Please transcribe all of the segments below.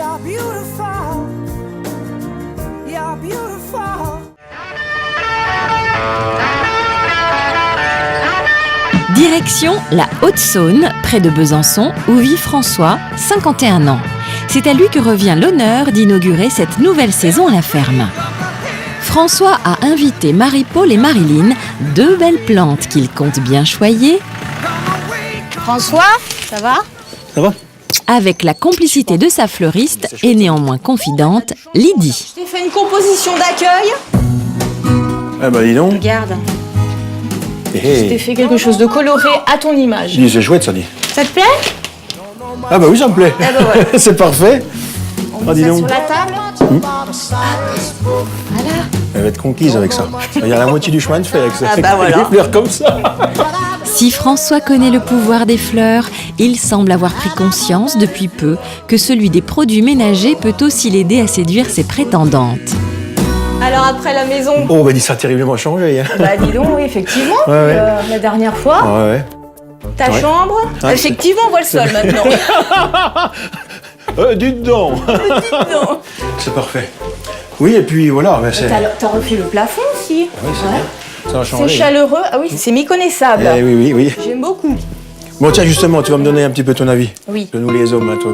You're beautiful. You're beautiful. Direction la Haute-Saône, près de Besançon, où vit François, 51 ans. C'est à lui que revient l'honneur d'inaugurer cette nouvelle saison à la ferme. François a invité Marie-Paul et Marilyn, deux belles plantes qu'il compte bien choyer. François, ça va? Ça va? Avec la complicité de sa fleuriste et néanmoins confidente, Lydie. Je t'ai fait une composition d'accueil. Ah bah dis donc. Regarde, Hé, je t'ai fait quelque chose de coloré à ton image. dis, c'est chouette ça dit. Ça te plaît? Ah bah oui, ça me plaît. Ah bah ouais. C'est parfait. On dis met ça donc. sur la table. Voilà. Elle va être conquise avec ça. Il y a la moitié du chemin de faire avec ça. Ah bah voilà. Des fleurs comme ça. Si François connaît le pouvoir des fleurs, il semble avoir pris conscience depuis peu que celui des produits ménagers peut aussi l'aider à séduire ses prétendantes. Alors après la maison, Oh bah dis, ça a terriblement changé. Hein. bah dis donc, oui, effectivement, Ouais. la dernière fois, Ah ouais. ta Ouais. chambre, Ah, effectivement, on voit le sol maintenant. Dites donc. Non. C'est parfait. Oui, et puis voilà. Mais c'est... T'as refait le plafond aussi. Oui, c'est bien. Ça a C'est changé. chaleureux, ah oui, c'est méconnaissable. Eh oui. J'aime beaucoup. Bon tiens, justement, tu vas me donner un petit peu ton avis. Oui. De nous les hommes, hein, toi,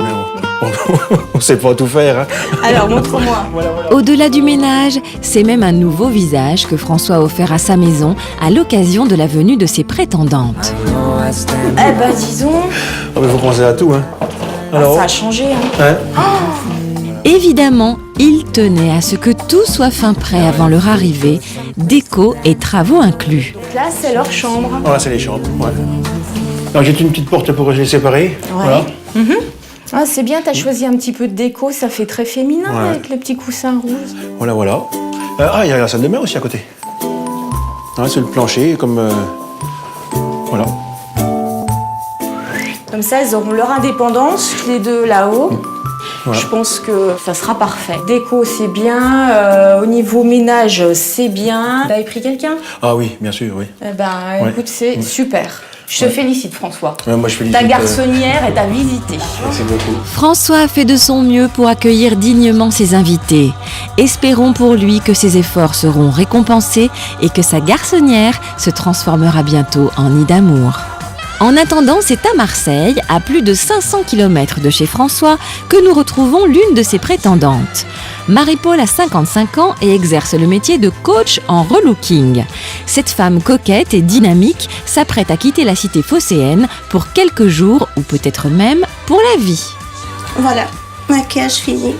on sait pas tout faire. Hein. Alors, montre-moi. Au-delà du ménage, c'est même un nouveau visage que François a offert à sa maison à l'occasion de la venue de ses prétendantes. Eh ben, disons, Ah mais faut penser à tout. Hein. ça a changé. Hein. Hein. Évidemment, il tenait à ce que tout soit fin prêt avant leur arrivée, déco et travaux inclus. Donc là, c'est leur chambre. Voilà, c'est les chambres. Ouais. Alors j'ai une petite porte pour les séparer. Voilà. Ah, c'est bien, t'as choisi un petit peu de déco, ça fait très féminin Ouais. avec les petits coussins rouges. Voilà. Il y a la salle de bain aussi à côté. Ouais, c'est le plancher, comme... Voilà. Comme ça, elles auront leur indépendance, les deux là-haut. Voilà. Je pense que ça sera parfait. Déco, c'est bien. Au niveau ménage, c'est bien. T'avais pris quelqu'un? Ah oui, bien sûr, oui. Eh ben, Ouais. écoute, c'est super. Je te félicite, François. Moi, je félicite... Ta garçonnière est à visiter. Merci beaucoup. François a fait de son mieux pour accueillir dignement ses invités. Espérons pour lui que ses efforts seront récompensés et que sa garçonnière se transformera bientôt en nid d'amour. En attendant, c'est à Marseille, à plus de 500 km de chez François, que nous retrouvons l'une de ses prétendantes. Marie-Paul a 55 ans et exerce le métier de coach en relooking. Cette femme coquette et dynamique s'apprête à quitter la cité phocéenne pour quelques jours ou peut-être même pour la vie. Voilà, maquillage fini.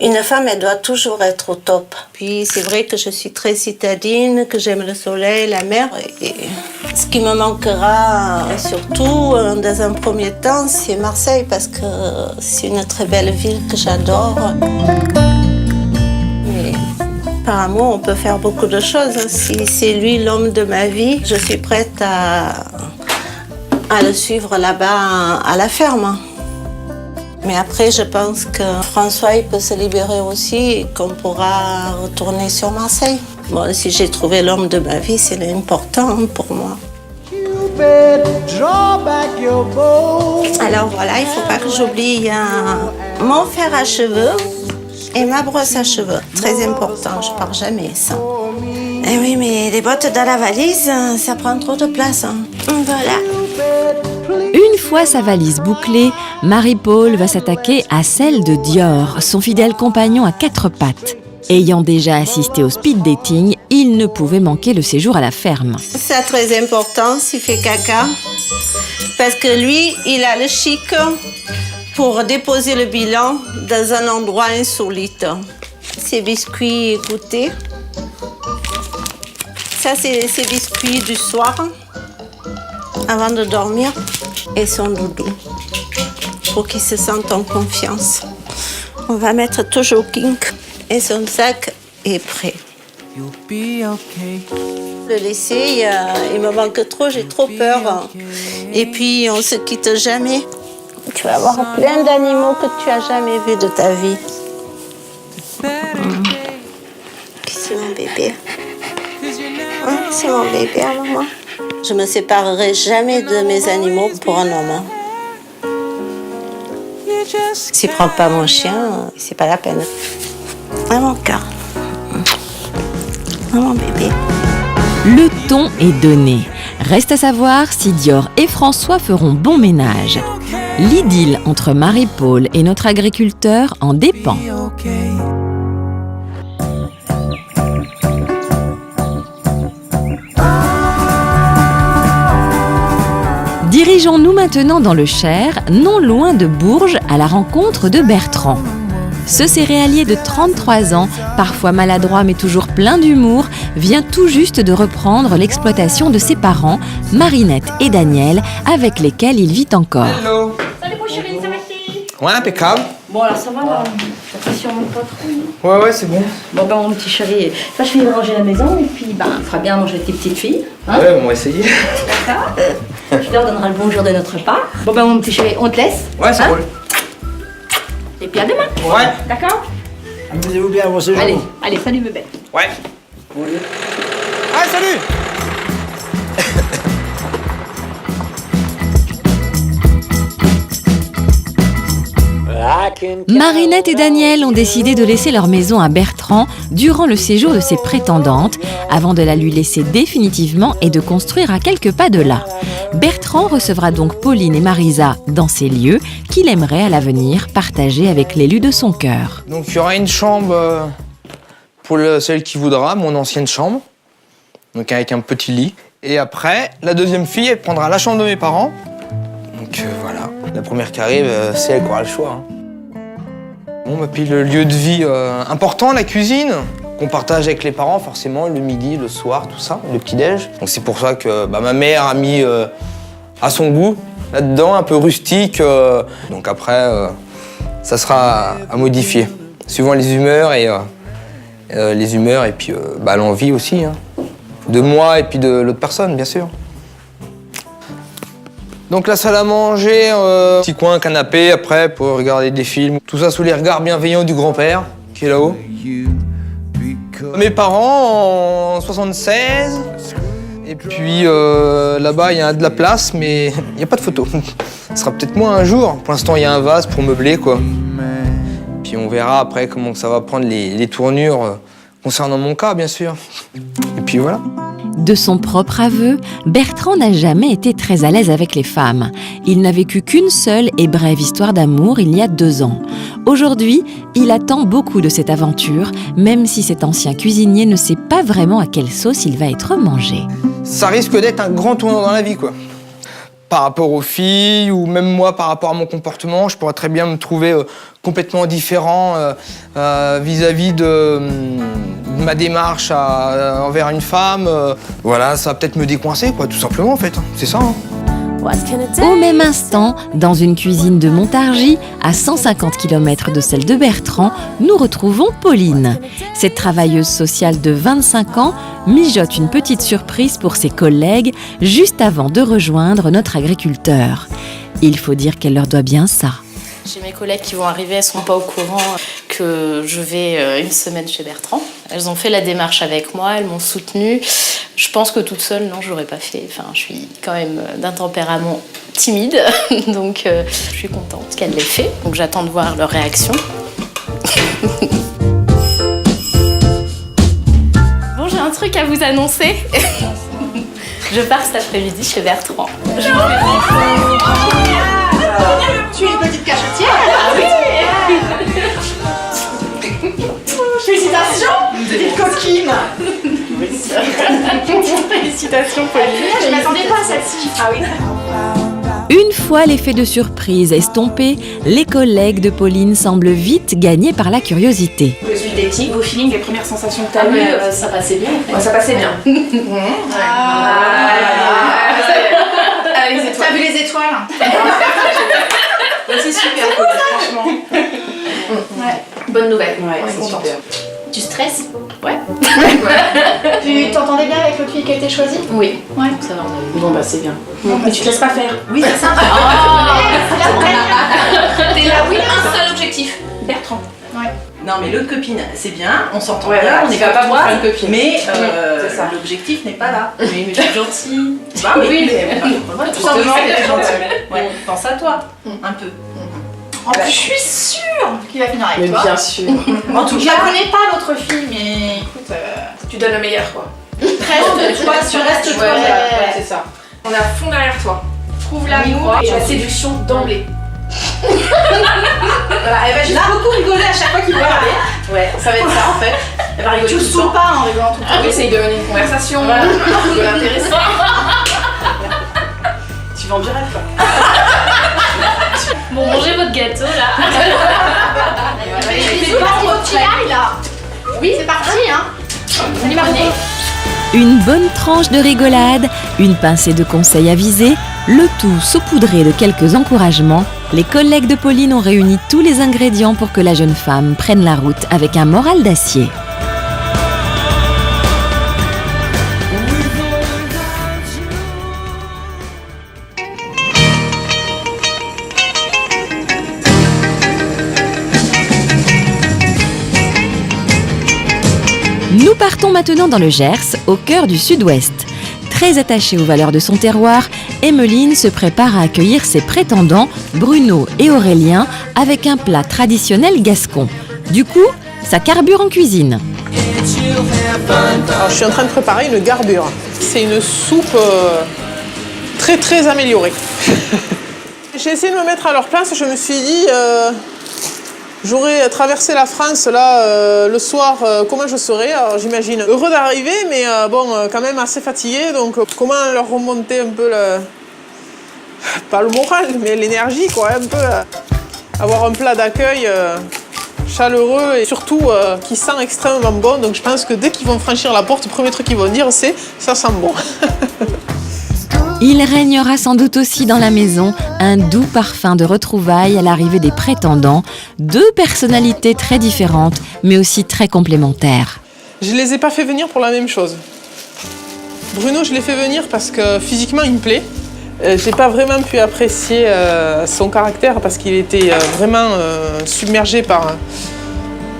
Une femme, elle doit toujours être au top. Puis c'est vrai que je suis très citadine, que j'aime le soleil, la mer. Et ce qui me manquera surtout, dans un premier temps, c'est Marseille, parce que c'est une très belle ville que j'adore. Mais par amour, on peut faire beaucoup de choses. Si c'est lui l'homme de ma vie, je suis prête à le suivre là-bas à la ferme. Mais après, je pense que François il peut se libérer aussi et qu'on pourra retourner sur Marseille. Bon, si j'ai trouvé l'homme de ma vie, c'est important pour moi. Alors voilà, il ne faut pas que j'oublie mon fer à cheveux et ma brosse à cheveux. Très important, je ne pars jamais sans. Eh oui, mais les bottes dans la valise, ça prend trop de place. Hein. Voilà. Une fois sa valise bouclée, Marie-Paul va s'attaquer à celle de Dior, son fidèle compagnon à quatre pattes. Ayant déjà assisté au speed dating, il ne pouvait manquer le séjour à la ferme. C'est très important s'il fait caca, parce que lui, il a le chic pour déposer le bilan dans un endroit insolite. Ses biscuits goûtés. Ça, c'est ses biscuits du soir, avant de dormir, et son doudou, pour qu'il se sente en confiance. On va mettre tout jogging et son sac est prêt. Le laisser, il me manque trop, j'ai trop peur. Et puis, on se quitte jamais. Tu vas avoir plein d'animaux que tu as jamais vus de ta vie. C'est mon bébé. C'est mon bébé, maman. Je me séparerai jamais de mes animaux pour un homme. S'il prend pas mon chien, c'est pas la peine. Ah, mon cœur. Ah, mon bébé. Le ton est donné. Reste à savoir si Dior et François feront bon ménage. L'idylle entre Marie-Paul et notre agriculteur en dépend. Dirigeons-nous maintenant dans le Cher, non loin de Bourges, à la rencontre de Bertrand. Ce céréalier de 33 ans, parfois maladroit mais toujours plein d'humour, vient tout juste de reprendre l'exploitation de ses parents, Marinette et Daniel, avec lesquels il vit encore. Hello. Salut mon chéri, ça va? Ouais, impeccable. Bon alors ça va là, la pression monte pas trop. Ouais, c'est bon. Bon ben mon petit chéri, là je finis de ranger la maison et puis ben il fera bien manger tes petites filles. Hein, Ouais, on va essayer. d'accord. Je leur donnerai le bonjour de notre part. Bon ben mon petit chéri, on te laisse. Ouais, c'est Hein, cool. et puis à demain. Ouais. D'accord? Amusez-vous bien, bon séjour. Allez, salut bébé. Ouais. Ah, salut. Marinette et Daniel ont décidé de laisser leur maison à Bertrand durant le séjour de ses prétendantes, avant de la lui laisser définitivement et de construire à quelques pas de là. Bertrand recevra donc Pauline et Marisa dans ces lieux qu'il aimerait à l'avenir partager avec l'élu de son cœur. Donc il y aura une chambre pour celle qui voudra, mon ancienne chambre, donc avec un petit lit. Et après, la deuxième fille, elle prendra la chambre de mes parents. Donc voilà, la première qui arrive, c'est elle qui aura le choix. Hein. Bon, bah, puis le lieu de vie important, la cuisine, qu'on partage avec les parents forcément, le midi, le soir, tout ça, le petit-déj. Donc c'est pour ça que ma mère a mis à son goût là-dedans, un peu rustique. Donc après, ça sera à modifier, suivant les humeurs et puis l'envie aussi, hein. De moi et puis de l'autre personne, bien sûr. Donc la salle à manger, petit coin, canapé, après pour regarder des films. Tout ça sous les regards bienveillants du grand-père, qui est là-haut. Mes parents en 76. Et puis là-bas, il y a de la place, mais il n'y a pas de photo. Ce sera peut-être moi un jour. Pour l'instant, il y a un vase pour meubler, quoi. Puis on verra après comment ça va prendre les tournures concernant mon cas, bien sûr. Et puis voilà. De son propre aveu, Bertrand n'a jamais été très à l'aise avec les femmes. Il n'a vécu qu'une seule et brève histoire d'amour il y a 2 ans. Aujourd'hui, il attend beaucoup de cette aventure, même si cet ancien cuisinier ne sait pas vraiment à quelle sauce il va être mangé. Ça risque d'être un grand tournant dans la vie, quoi. Par rapport aux filles, ou même moi par rapport à mon comportement, je pourrais très bien me trouver complètement différent vis-à-vis de ma démarche envers une femme. Voilà, ça va peut-être me décoincer, quoi, tout simplement, en fait. C'est ça, hein. Au même instant, dans une cuisine de Montargis, à 150 km de celle de Bertrand, nous retrouvons Pauline. Cette travailleuse sociale de 25 ans mijote une petite surprise pour ses collègues juste avant de rejoindre notre agriculteur. Il faut dire qu'elle leur doit bien ça. J'ai mes collègues qui vont arriver, elles ne seront pas au courant que je vais une semaine chez Bertrand. Elles ont fait la démarche avec moi, elles m'ont soutenue. Je pense que toute seule, non, je l'aurais pas fait. Enfin, je suis quand même d'un tempérament timide, donc je suis contente qu'elles l'aient fait. Donc j'attends de voir leur réaction. Bon, j'ai un truc à vous annoncer. Je pars cet après-midi chez Bertrand. Tu es une petite cachetière? Ah oui. Félicitations, petite coquine. Félicitations, Pauline. Je m'attendais pas à celle-ci. Ah oui. Une fois l'effet de surprise estompé, les collègues de Pauline semblent vite gagnés par la curiosité. Le suivi d'éthique, vos feelings, les premières sensations que tu as Ah eues. mais ça passait bien. Ouais, ça passait bien. Les étoiles. T'as vu les étoiles? C'est super, franchement. Ouais. Bonne nouvelle. Ouais, On est c'est contente. super. Tu stresses? Ouais. Tu t'entendais bien avec l'autre fille qui a été choisie? Oui. Ouais. Ça va, on a eu. Bon, bah c'est bien. Mais tu te laisses pas faire. Oui, c'est ça. T'es la winner. Un seul objectif. Bertrand. Ouais. Non, mais l'autre copine, c'est bien, on s'entend Ouais, bien, voilà, on est tu vas pas pas faire une copine. mais c'est ça. l'objectif n'est pas là. Mais je suis gentille. Bah oui, mais tu sens que t'es c'est gentille. Ouais, pense à toi, un peu. En plus, je suis sûre qu'il va finir avec Mais toi. bien sûr. En tout Je la cas, connais pas l'autre fille, mais écoute, Tu donnes le meilleur, quoi. reste toi, tu restes toi. Ouais, c'est ça. On est à fond derrière toi. trouve l'amour et la séduction d'emblée. Voilà, elle va juste beaucoup rigoler à chaque fois qu'il va parler. Ouais, ça va être ça en fait. Elle va rigoler Tu le tout le saoules temps. pas en rigolant tout le temps. Oui, c'est de mener une conversation, Voilà. de l'intéresser. Tu vends du rêve quoi. Bon, mangez votre gâteau là. C'est pas en mode tu ailles là. Oui, c'est parti hein. On y va René. Une bonne tranche de rigolade, une pincée de conseils avisés, le tout saupoudré de quelques encouragements, les collègues de Pauline ont réuni tous les ingrédients pour que la jeune femme prenne la route avec un moral d'acier. Nous partons maintenant dans le Gers, au cœur du sud-ouest. Très attachée aux valeurs de son terroir, Emmeline se prépare à accueillir ses prétendants, Bruno et Aurélien, avec un plat traditionnel gascon. Du coup, ça carbure en cuisine. Alors, je suis en train de préparer une garbure. C'est une soupe très très améliorée. J'ai essayé de me mettre à leur place, je me suis dit... J'aurais traversé la France là le soir, comment je serais? Alors j'imagine heureux d'arriver, mais quand même assez fatigué. Donc comment leur remonter un peu pas le moral, mais l'énergie quoi, un peu. Avoir un plat d'accueil chaleureux et surtout qui sent extrêmement bon. Donc je pense que dès qu'ils vont franchir la porte, le premier truc qu'ils vont dire c'est ça sent bon. Il régnera sans doute aussi dans la maison un doux parfum de retrouvailles à l'arrivée des prétendants, deux personnalités très différentes mais aussi très complémentaires. Je les ai pas fait venir pour la même chose. Bruno, je l'ai fait venir parce que physiquement il me plaît. J'ai pas vraiment pu apprécier son caractère parce qu'il était vraiment submergé par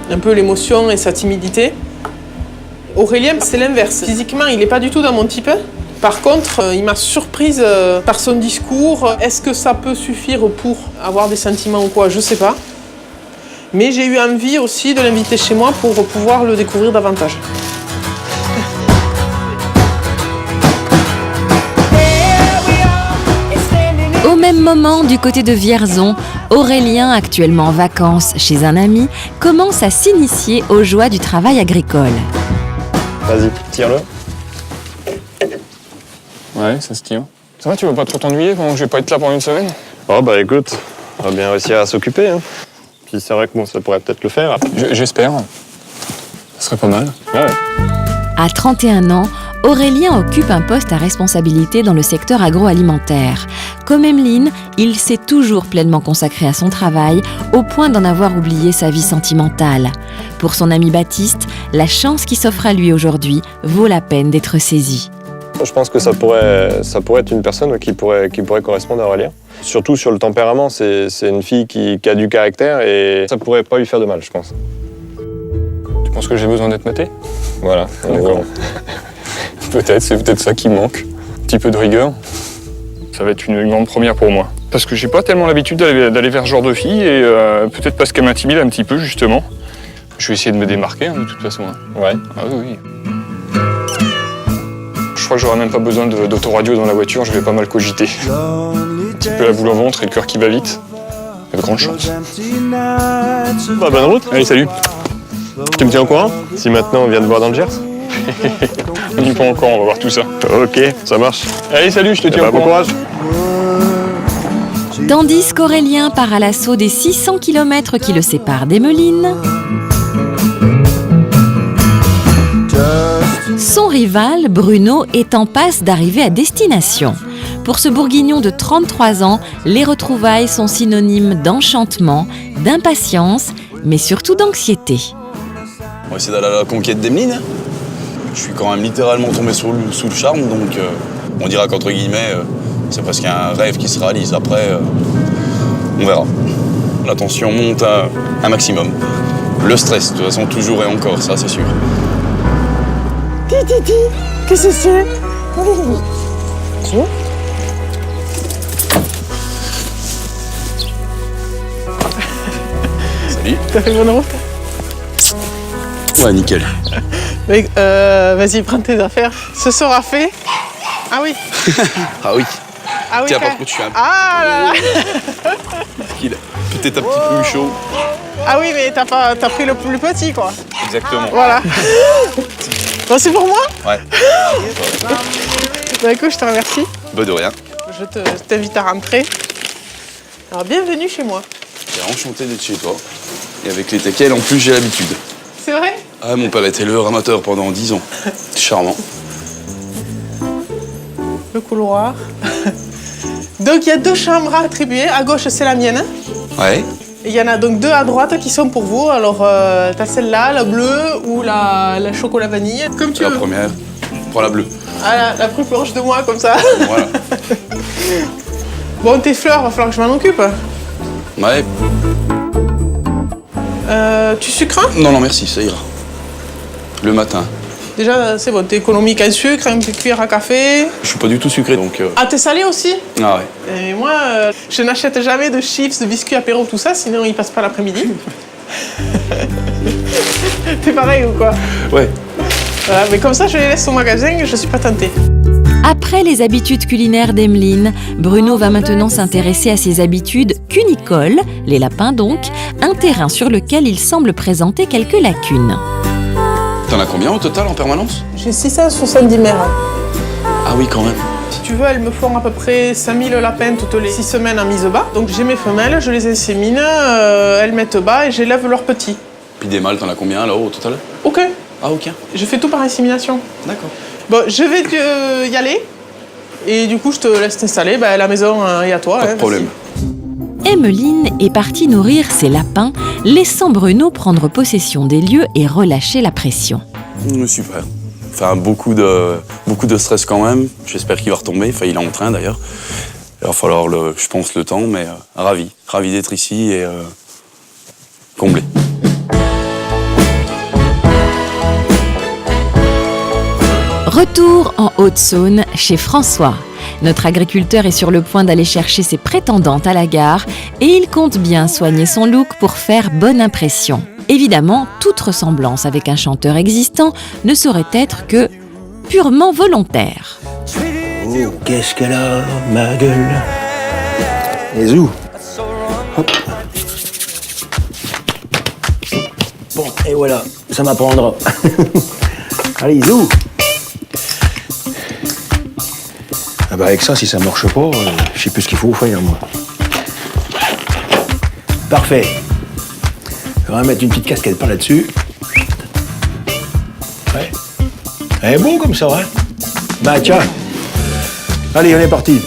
un peu l'émotion et sa timidité. Aurélien, c'est l'inverse. Physiquement, il est pas du tout dans mon type. Par contre, il m'a surprise par son discours. Est-ce que ça peut suffire pour avoir des sentiments ou quoi? Je sais pas. Mais j'ai eu envie aussi de l'inviter chez moi pour pouvoir le découvrir davantage. Au même moment, du côté de Vierzon, Aurélien, actuellement en vacances chez un ami, commence à s'initier aux joies du travail agricole. Vas-y, tire-le. Ouais, ça se tient. Ça va, tu vas pas trop t'ennuyer pendant que je vais pas être là pendant une semaine? Oh bah écoute, on va bien réussir à s'occuper. Hein. Puis c'est vrai que bon, ça pourrait peut-être le faire. J'espère. Ça serait pas mal. Ouais. À 31 ans, Aurélien occupe un poste à responsabilité dans le secteur agroalimentaire. Comme Emmeline, il s'est toujours pleinement consacré à son travail, au point d'en avoir oublié sa vie sentimentale. Pour son ami Baptiste, la chance qui s'offre à lui aujourd'hui vaut la peine d'être saisie. Je pense que ça pourrait être une personne qui pourrait correspondre à Aurélien. Surtout sur le tempérament, c'est une fille qui a du caractère et ça pourrait pas lui faire de mal, je pense. Tu penses que j'ai besoin d'être maté? Voilà. D'accord. Peut-être, c'est peut-être ça qui manque. Un petit peu de rigueur. Ça va être une grande première pour moi. Parce que j'ai pas tellement l'habitude d'aller vers ce genre de fille et peut-être parce qu'elle m'intimide un petit peu, justement. Je vais essayer de me démarquer, hein, de toute façon. Hein. Ouais. Ah oui. Je crois que j'aurai même pas besoin d'autoradio dans la voiture, je vais pas mal cogiter. Un petit peu la boule au ventre et le cœur qui bat vite. Il y a de grandes chances. Bah, bonne route. Allez, salut. Tu me tiens au courant? Si maintenant on vient de voir dans le Gers? On n'y est pas encore, on va voir tout ça. Ok, ça marche. Allez, salut, je te tiens au bon courant. courage. Tandis qu'Aurélien part à l'assaut des 600 km qui le séparent d'Emmeline, son rival, Bruno, est en passe d'arriver à destination. Pour ce bourguignon de 33 ans, les retrouvailles sont synonymes d'enchantement, d'impatience, mais surtout d'anxiété. On va essayer d'aller à la conquête d'Emmeline. Je suis quand même littéralement tombé sous le charme, donc on dira qu'entre guillemets, c'est presque un rêve qui se réalise. Après, on verra. La tension monte à un maximum. Le stress, de toute façon, toujours et encore, ça c'est sûr. Titi, qu'est-ce que c'est? Salut. T'as fait bonne route? Ouais, nickel. Mais, vas-y, prends tes affaires. Ce sera fait. Ah oui. Ah oui. Ah oui. Tiens, par contre, je suis un peu... Ah là là. Peut-être un petit peu chaud. Ah oui, mais t'as pris le plus petit, quoi. Exactement. Voilà. Bon, c'est pour moi? Ouais. Bah écoute, je te remercie. Bah de rien. Je t'invite à rentrer. Alors, bienvenue chez moi. Enchanté d'être chez toi. Et avec les teckels, en plus, j'ai l'habitude. C'est vrai? Ah, mon père était éleveur amateur pendant 10 ans. Charmant. Le couloir. Donc, il y a 2 chambres à attribuer. À gauche, c'est la mienne. Ouais. Et il y en a donc 2 à droite qui sont pour vous. Alors, t'as celle-là, la bleue ou la chocolat vanille, comme tu veux. La première. Prends la bleue. Ah, la plus proche de moi, comme ça. Voilà. Bon, tes fleurs, va falloir que je m'en occupe. Ouais. Tu sucres? Non, non, merci, ça ira. Le matin. Déjà, c'est bon, t'es économique en sucre, une petite cuillère à café. Je suis pas du tout sucré, donc... Ah, t'es salé aussi? Ah ouais. Et moi, je n'achète jamais de chips, de biscuits, apéro, tout ça, sinon ils passent pas l'après-midi. T'es pareil ou quoi? Ouais. Voilà, mais comme ça, je les laisse au magasin et je suis pas tentée. Après les habitudes culinaires d'Emeline, Bruno va maintenant s'intéresser à ses habitudes cunicoles, les lapins donc, un terrain sur lequel il semble présenter quelques lacunes. T'en as combien au total en permanence? J'ai 670 mères. Ah oui, quand même. Si tu veux, elles me font à peu près 5000 lapins toutes les 6 semaines en mise bas. Donc j'ai mes femelles, je les insémine, elles mettent bas et j'élève leurs petits. Puis des mâles, t'en as combien là-haut au total? Aucun. Ah, aucun. Je fais tout par insémination. D'accord. Bon, je vais y aller. Et du coup, je te laisse t'installer. Bah, la maison est à toi. Pas de problème. Emeline est partie nourrir ses lapins, laissant Bruno prendre possession des lieux et relâcher la pression. Super. Enfin, beaucoup de stress quand même. J'espère qu'il va retomber. Enfin, il est en train d'ailleurs. Il va falloir, je pense, le temps, mais ravi. Ravi d'être ici et comblé. Retour en Haute-Saône chez François. Notre agriculteur est sur le point d'aller chercher ses prétendantes à la gare et il compte bien soigner son look pour faire bonne impression. Évidemment, toute ressemblance avec un chanteur existant ne saurait être que purement volontaire. Oh, qu'est-ce qu'elle a, ma gueule. Et zou. Hop. Bon, et voilà, ça m'apprendra. Allez, zou. Ah bah avec ça, si ça marche pas, je sais plus ce qu'il faut faire, moi. Parfait. On va mettre une petite casquette par là-dessus. Ouais. Elle est beau comme ça, hein? Bah tiens. Allez, on est parti.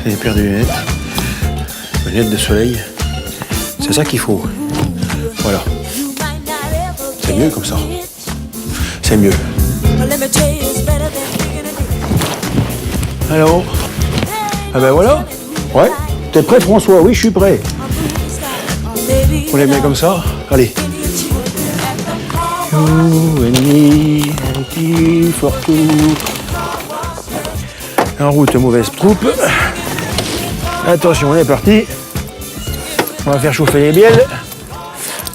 J'ai perdu les lunettes. Lunettes de soleil. C'est ça qu'il faut. Voilà. C'est mieux comme ça. C'est mieux. Alors? Ah ben voilà. Ouais. T'es prêt, François? Oui, je suis prêt. On les met comme ça. Allez. You and me, un petit fort coup. En route, mauvaise troupe. Attention, on est parti. On va faire chauffer les bielles.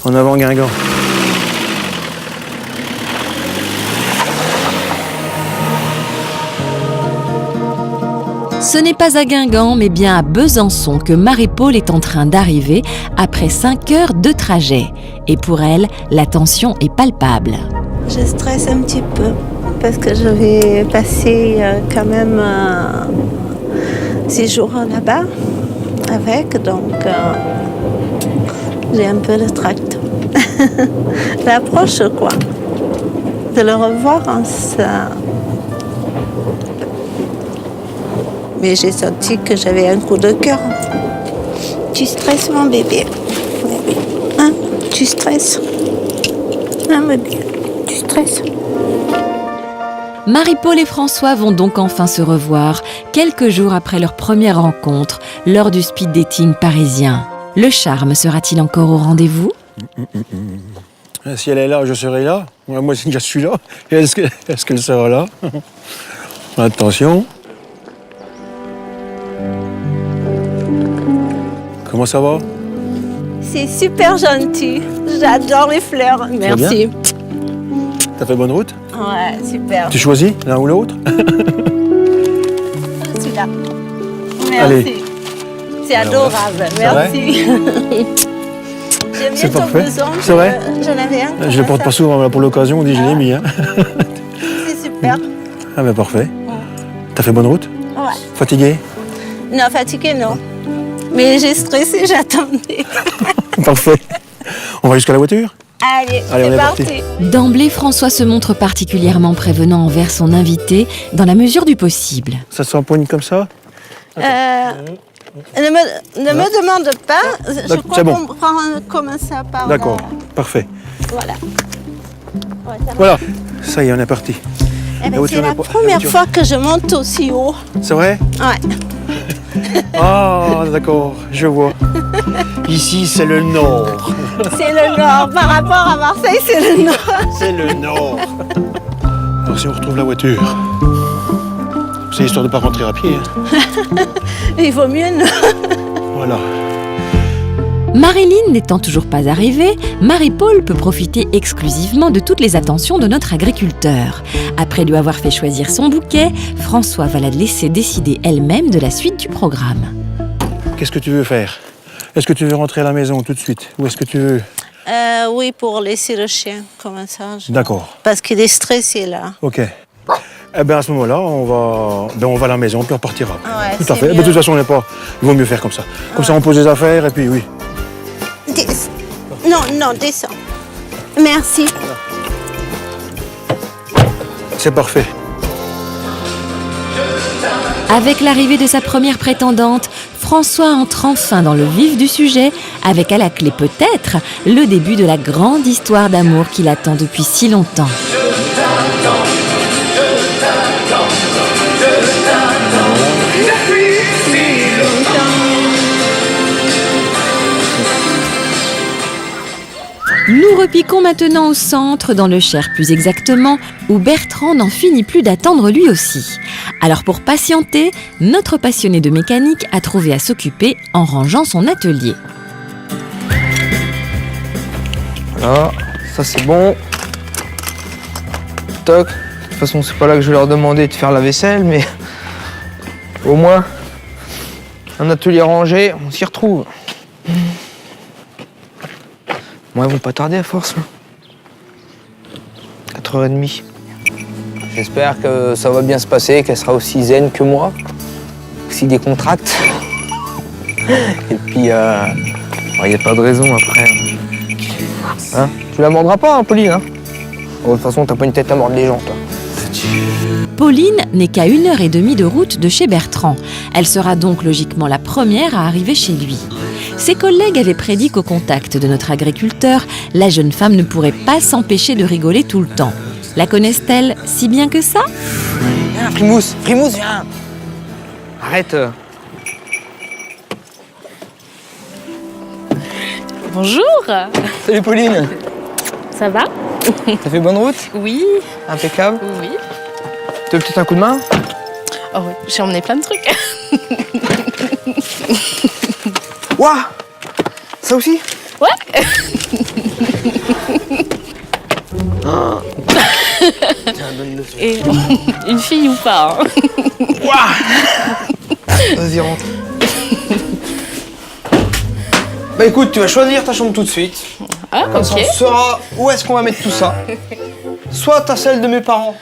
En avant Guingamp. Ce n'est pas à Guingamp, mais bien à Besançon que Marie-Paul est en train d'arriver après 5 heures de trajet. Et pour elle, la tension est palpable. Je stresse un petit peu parce que je vais passer quand même 6 jours là-bas avec, donc j'ai un peu de tract. L'approche, quoi. De le revoir, ça... Mais j'ai senti que j'avais un coup de cœur. Tu stresses, mon bébé? Hein? Tu stresses? Hein, bébé? Tu stresses? Marie-Paul et François vont donc enfin se revoir, quelques jours après leur première rencontre, lors du speed dating parisien. Le charme sera-t-il encore au rendez-vous ? Si elle est là, je serai là. Moi, je suis là. Est-ce qu'elle sera là? Attention. Comment ça va? C'est super gentil. J'adore les fleurs. Merci. T'as fait bonne route? Ouais, super. Tu choisis l'un ou l'autre? Celui-là. Merci. Allez. C'est adorable. Merci. J'aime C'est bien ton parfait. blouson. C'est vrai? J'en avais un. Je le porte pas souvent, là, pour l'occasion, on dit je l'ai mis. Hein. C'est super. Ah ben parfait. T'as fait bonne route? Ouais. Fatigué? Non, fatigué, non. Mais j'ai stressé, j'attendais. Parfait. On va jusqu'à la voiture? Allez, on c'est est parti. D'emblée, François se montre particulièrement prévenant envers son invité dans la mesure du possible. Ça s'empoigne comme ça? Ne me demande pas, je crois c'est bon. qu'on prend comme ça par... D'accord, parfait. Voilà. Voilà, ça y est, on est parti. Eh ben, voiture c'est la est pas- première voiture- fois que je monte aussi haut. C'est vrai? Ouais. Ah, d'accord, je vois. Ici, c'est le nord. C'est le nord. Par rapport à Marseille, c'est le nord. C'est le nord. Alors, si on retrouve la voiture, c'est histoire de ne pas rentrer à pied. Hein. Il vaut mieux non. Voilà. Marilyn n'étant toujours pas arrivée, Marie-Paul peut profiter exclusivement de toutes les attentions de notre agriculteur. Après lui avoir fait choisir son bouquet, François va la laisser décider elle-même de la suite du programme. Qu'est-ce que tu veux faire? Est-ce que tu veux rentrer à la maison tout de suite? Ou est-ce que tu veux... Oui, pour laisser le chien comme ça. D'accord. Parce qu'il est stressé là. Ok. Eh bien, à ce moment-là, on va à la maison, puis on partira. Ouais, Tout à c'est fait. mieux. De toute façon, on n'est pas... Il vaut mieux faire comme ça. Comme ça, on pose les affaires, et puis oui. Non, descends. Merci. C'est parfait. Avec l'arrivée de sa première prétendante, François entre enfin dans le vif du sujet, avec à la clé peut-être le début de la grande histoire d'amour qu'il attend depuis si longtemps. Nous repiquons maintenant au centre, dans le Cher plus exactement, où Bertrand n'en finit plus d'attendre lui aussi. Alors pour patienter, notre passionné de mécanique a trouvé à s'occuper en rangeant son atelier. Voilà, ça c'est bon. Toc. De toute façon, c'est pas là que je vais leur demander de faire la vaisselle, mais au moins, un atelier rangé, on s'y retrouve. Moi, ils vont pas tarder à force, là. 4h30. J'espère que ça va bien se passer, qu'elle sera aussi zen que moi, aussi décontracte. Et puis, il n'y a pas de raison après. Hein? Tu la mordras pas, hein, Pauline, hein? De toute façon, t'as pas une tête à mordre les gens, toi. Pauline n'est qu'à 1h30 de route de chez Bertrand. Elle sera donc logiquement la première à arriver chez lui. Ses collègues avaient prédit qu'au contact de notre agriculteur, la jeune femme ne pourrait pas s'empêcher de rigoler tout le temps. La connaissent-elles si bien que ça? Viens, Frimousse, viens! Arrête. Bonjour. Salut Pauline. Ça va? T'as fait bonne route? Oui. Impeccable. Oui. Tu veux peut-être un coup de main? Oh oui, j'ai emmené plein de trucs. Ouah! Ça aussi? Ouais. Et une fille ou pas, hein. Vas-y, rentre. Bah écoute, tu vas choisir ta chambre tout de suite. Ah, Comme ça, ok. on saura où est-ce qu'on va mettre tout ça. Soit t'as celle de mes parents,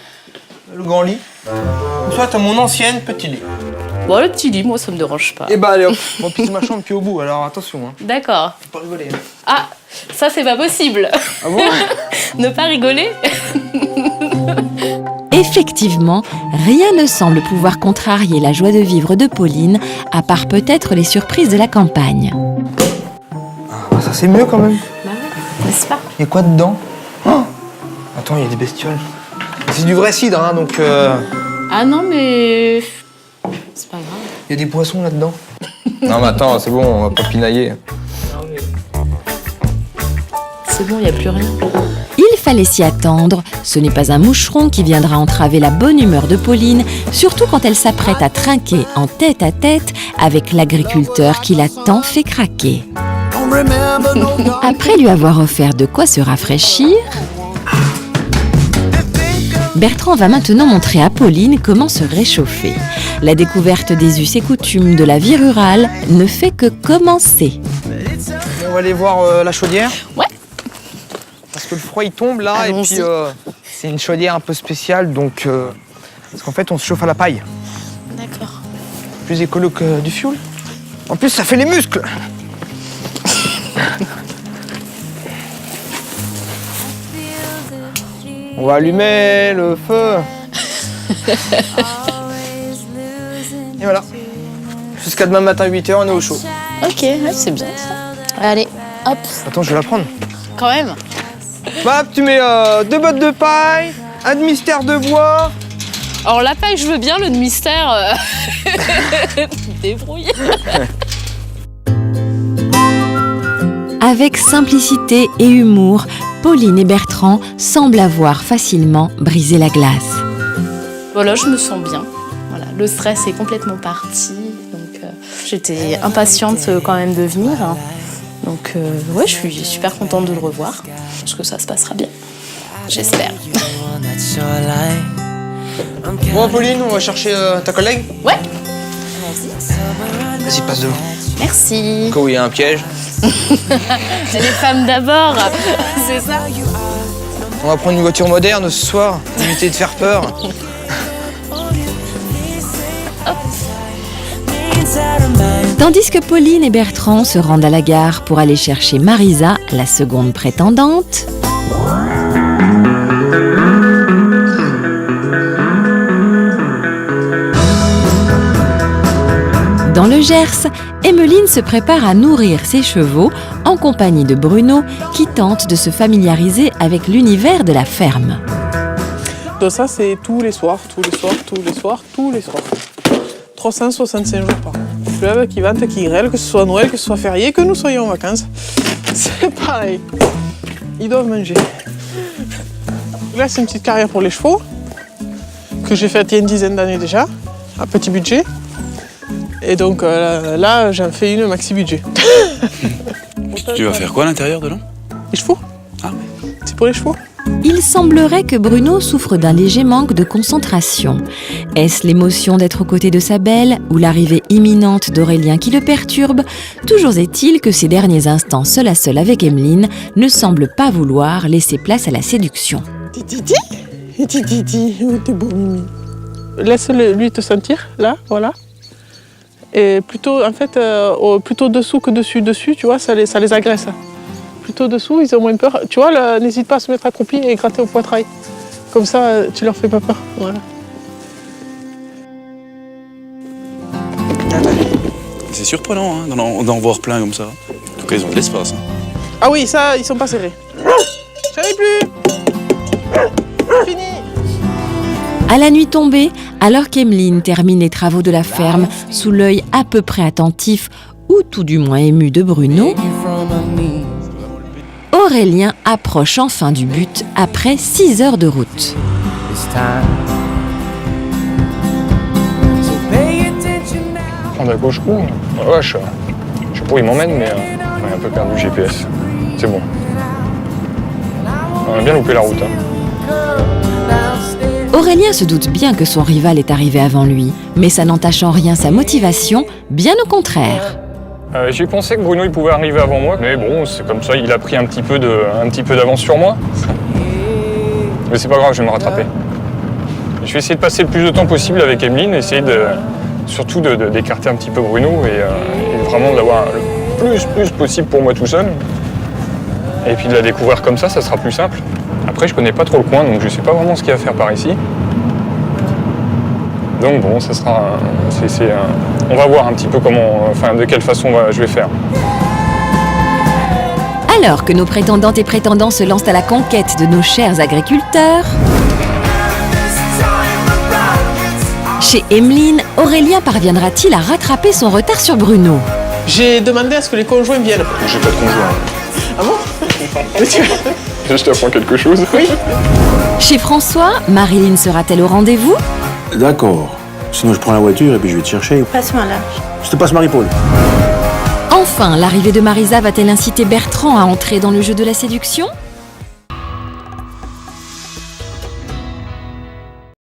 le grand lit, ou soit t'as mon ancienne petit lit. Bon, le petit lit, moi, ça me dérange pas. Et bah allez hop, moi puis c'est ma chambre qui est au bout, alors attention. Hein. D'accord. Faut pas rigoler. Hein. Ah, ça, c'est pas possible. Ah bon? Ne pas rigoler. Effectivement, rien ne semble pouvoir contrarier la joie de vivre de Pauline, à part peut-être les surprises de la campagne. Ah, ça c'est mieux quand même. Bah ouais, n'est-ce pas? Il y a quoi dedans? Oh, attends, il y a des bestioles. C'est du vrai cidre, hein, donc Ah non, mais... c'est pas grave. il y a des poissons là-dedans. Non mais attends, c'est bon, on va pas pinailler. C'est bon, il n'y a plus rien. Il fallait s'y attendre, ce n'est pas un moucheron qui viendra entraver la bonne humeur de Pauline, surtout quand elle s'apprête à trinquer en tête à tête avec l'agriculteur qui l'a tant fait craquer. Après lui avoir offert de quoi se rafraîchir, Bertrand va maintenant montrer à Pauline comment se réchauffer. La découverte des us et coutumes de la vie rurale ne fait que commencer. On va aller voir la chaudière. Ouais. Parce que le froid il tombe là, et puis c'est une chaudière un peu spéciale, donc parce qu'en fait on se chauffe à la paille. D'accord. Plus écolo que du fioul. En plus ça fait les muscles. On va allumer le feu. Et voilà. Jusqu'à demain matin 8h, on est au chaud. Ok, ouais, c'est bien ça. Allez, hop. Attends, je vais la prendre. Quand même. Bah, tu mets 2 bottes de paille, un demi-stère de bois. Alors la paille, je veux bien, le mystère. Débrouille. Avec simplicité et humour, Pauline et Bertrand semblent avoir facilement brisé la glace. Voilà, je me sens bien. Voilà, le stress est complètement parti. Donc, j'étais impatiente quand même de venir. Donc, ouais, je suis super contente de le revoir. Parce que ça se passera bien. J'espère. Bon, Pauline, on va chercher ta collègue. Ouais. Vas-y, passe devant. Merci. Au cas où il y a un piège. Les femmes d'abord, c'est ça. On va prendre une voiture moderne ce soir, pour éviter de faire peur. Tandis que Pauline et Bertrand se rendent à la gare pour aller chercher Marisa, la seconde prétendante. Dans le Gers, Emmeline se prépare à nourrir ses chevaux en compagnie de Bruno qui tente de se familiariser avec l'univers de la ferme. Donc ça, c'est tous les soirs. 365 jours par an. Qui pleuve, qui vente, qui grêle, que ce soit Noël, que ce soit férié, que nous soyons en vacances. C'est pareil. Ils doivent manger. Là, c'est une petite carrière pour les chevaux que j'ai faite il y a une dizaine d'années déjà, à petit budget. Et donc là, j'en fais une maxi budget. Tu vas faire quoi à l'intérieur de l'an? Les chevaux. Ah. C'est pour les chevaux. Il semblerait que Bruno souffre d'un léger manque de concentration. Est-ce l'émotion d'être aux côtés de sa belle ou l'arrivée imminente d'Aurélien qui le perturbe? Toujours est-il que ces derniers instants seul à seul avec Emmeline ne semblent pas vouloir laisser place à la séduction. Titi, oh, t'es beau, Mimi. Laisse-lui te sentir, là, voilà. Et plutôt, en fait, plutôt dessous que dessus, tu vois, ça les agresse. Plutôt dessous, ils ont moins peur. Tu vois, n'hésite pas à se mettre accroupi et gratter au poitrail. Comme ça, tu leur fais pas peur. Voilà. C'est surprenant hein, d'en voir plein comme ça. En tout cas, ils ont de l'espace. Hein. Ah oui, ça, ils sont pas serrés. J'arrive plus. Fini. À la nuit tombée, alors qu'Emmeline termine les travaux de la ferme sous l'œil à peu près attentif ou tout du moins ému de Bruno, Aurélien approche enfin du but après 6 heures de route. Prendre à gauche où? Ah vache, je sais pas où il m'emmène, mais on est un peu perdu le GPS. C'est bon. On a bien loupé la route. Hein. Aurélien se doute bien que son rival est arrivé avant lui, mais ça n'entache en rien sa motivation, bien au contraire. J'ai pensé que Bruno il pouvait arriver avant moi, mais bon, c'est comme ça, il a pris un petit peu d'avance sur moi. Mais c'est pas grave, je vais me rattraper. Je vais essayer de passer le plus de temps possible avec Emmeline, essayer surtout d'écarter un petit peu Bruno et vraiment d'avoir le plus possible pour moi tout seul. Et puis de la découvrir comme ça sera plus simple. Après, je connais pas trop le coin, donc je sais pas vraiment ce qu'il y a à faire par ici. Donc bon, ça sera... on va voir un petit peu de quelle façon je vais faire. Alors que nos prétendantes et prétendants se lancent à la conquête de nos chers agriculteurs, chez Emmeline, Aurélien parviendra-t-il à rattraper son retard sur Bruno? J'ai demandé à ce que les conjoints viennent. J'ai pas de conjoint. Ah bon? Je t'apprends quelque chose. Oui. Chez François, Marilyn sera-t-elle au rendez-vous? D'accord. Sinon, je prends la voiture et puis je vais te chercher. Passe-moi là. Je te passe Marie-Paul. Enfin, l'arrivée de Marisa va-t-elle inciter Bertrand à entrer dans le jeu de la séduction?